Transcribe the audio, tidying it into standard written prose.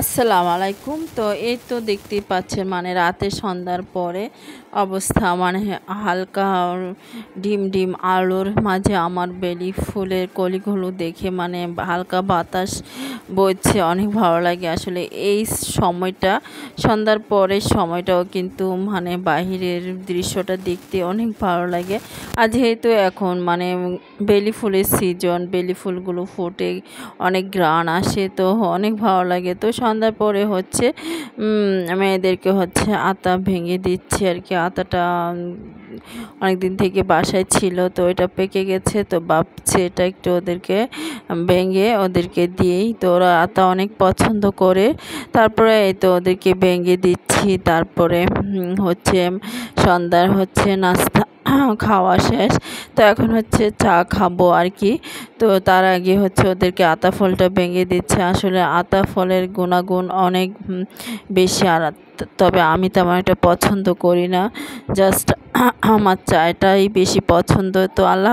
আসসালামু আলাইকুম। তো এই তো দেখতেই পাচ্ছেন মানে রাতে সন্ধ্যার পরে অবস্থা মানে হালকা ডিম ডিম আলোর মাঝে আমার বেলি ফুলের কলিগুলো দেখে মানে হালকা বাতাস বইছে, অনেক ভালো লাগে আসলে এই সময়টা। সন্ধ্যার পরের সময়টাও কিন্তু মানে বাহিরের দৃশ্যটা দেখতে অনেক ভালো লাগে। আর যেহেতু এখন মানে বেলি ফুলের সিজন, বেলি ফুলগুলো ফুটে অনেক ঘ্রাণ আসে, তো অনেক ভালো লাগে। তো সন্ধ্যার পরে হচ্ছে মেয়েদেরকে হচ্ছে আতা ভেঙে দিচ্ছে আর কি। আতাটা অনেক দিন থেকে বাসায় ছিল, তো এটা পেকে গেছে, তো ভাবছে এটা একটু ওদেরকে ভেঙে ওদেরকে দিয়েই। তো ওরা আতা অনেক পছন্দ করে। তারপরে এই তো ওদেরকে ভেঙে দিচ্ছি। তারপরে হচ্ছে সন্ধ্যার হচ্ছে নাস্তা খাওয়া শেষ, তো এখন হচ্ছে চা খাবো আর কি। তো তার আগে হচ্ছে ওদেরকে আতা ফলটা ভেঙে দিচ্ছে। আসলে আতা ফলের গুণাগুণ অনেক বেশি, আর তবে আমি তেমন একটা পছন্দ করি না, জাস্ট আমার চাটাই বেশি পছন্দ। তো আল্লাহ